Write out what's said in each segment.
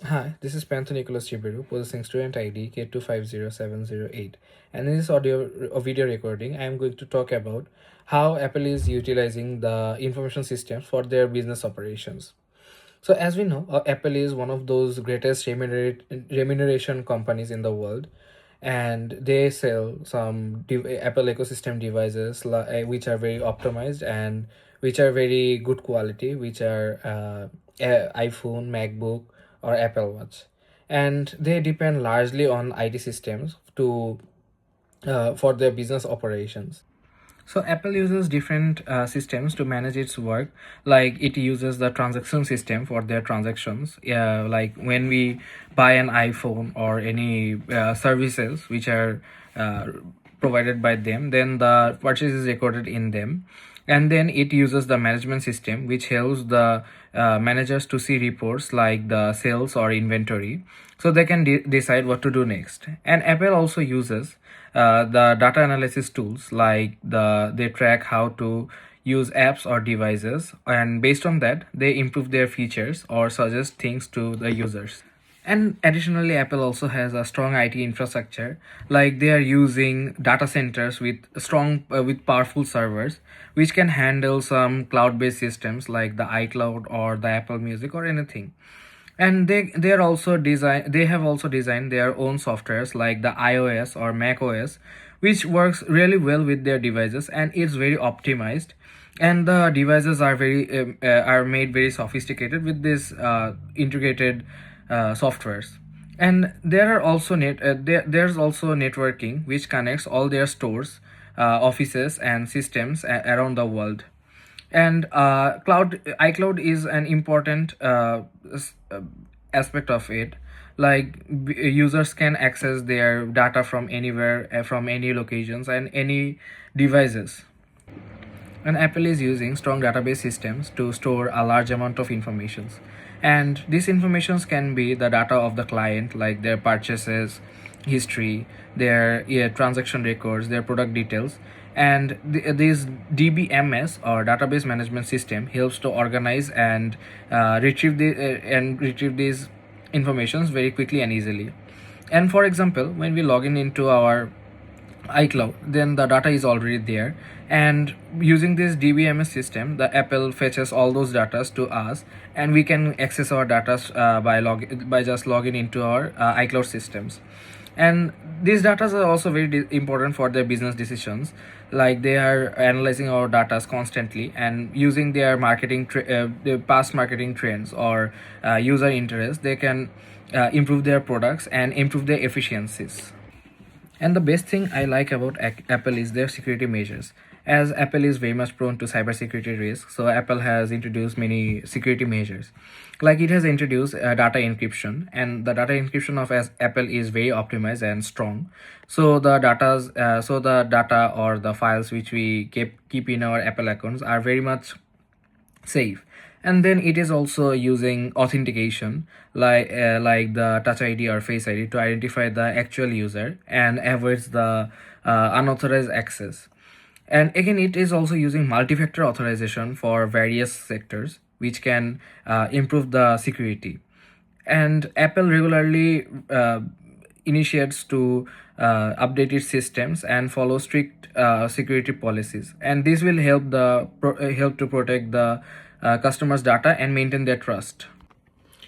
Hi, this is Panther Nicholas Chibiru, possessing student ID K250708. And in this audio or video recording, I am going to talk about how Apple is utilizing the information systems for their business operations. So, as we know, Apple is one of those greatest remuneration companies in the world, and they sell some Apple ecosystem devices which are very optimized and which are very good quality, which are iPhone, MacBook, or Apple Watch, and they depend largely on IT systems to for their business operations. So Apple uses different systems to manage its work. Like it uses the transaction system for their transactions. Like when we buy an iPhone or any services which are uh, provided by them, then the purchase is recorded in them, and then it uses the management system which helps the managers to see reports like the sales or inventory, so they can decide what to do next. And Apple also uses the data analysis tools, like they track how to use apps or devices, and based on that they improve their features or suggest things to the users. And additionally, Apple also has a strong IT infrastructure. Like they are using data centers with with powerful servers, which can handle some cloud-based systems like the iCloud or the Apple Music or anything. And they have also designed their own softwares like the iOS or Mac OS, which works really well with their devices and it's very optimized. And the devices are made very sophisticated with this integrated softwares. And there's also networking which connects all their stores, offices and systems around the world. And cloud iCloud is an important aspect of it. Like users can access their data from anywhere, from any locations and any devices. And Apple is using strong database systems to store a large amount of informations. And these informations can be the data of the client, like their purchases, history, their transaction records, their product details. And this DBMS or database management system helps to organize and retrieve these informations very quickly and easily. And for example, when we log in into our iCloud, then the data is already there. And using this DBMS system, the Apple fetches all those data to us, and we can access our data by just logging into our iCloud systems. And these data are also very important for their business decisions. Like they are analyzing our data constantly and using their their past marketing trends or user interest, they can improve their products and improve their efficiencies. And the best thing I like about Apple is their security measures. As Apple is very much prone to cybersecurity risks, so Apple has introduced many security measures. Like it has introduced data encryption, and the data encryption of as Apple is very optimized and strong. So the data or the files which we keep in our Apple accounts are very much safe. And then it is also using authentication, like the touch id or face id, to identify the actual user and avoids the unauthorized access. And again, it is also using multi-factor authorization for various sectors, which can improve the security. And Apple regularly initiates to update its systems and follow strict security policies, and this will help to protect the customers data and maintain their trust.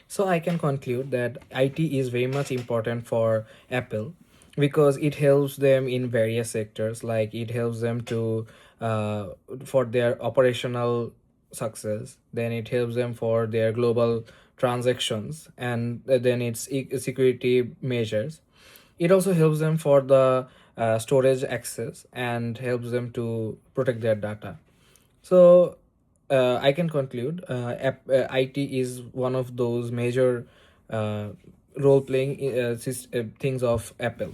So I can conclude that IT is very much important for Apple because it helps them in various sectors. Like it helps them to uh, for their operational success. Then it helps them for their global transactions, and then it's security measures. It also helps them for the storage access and helps them to protect their data. So I can conclude IT is one of those major uh, role playing things of Apple.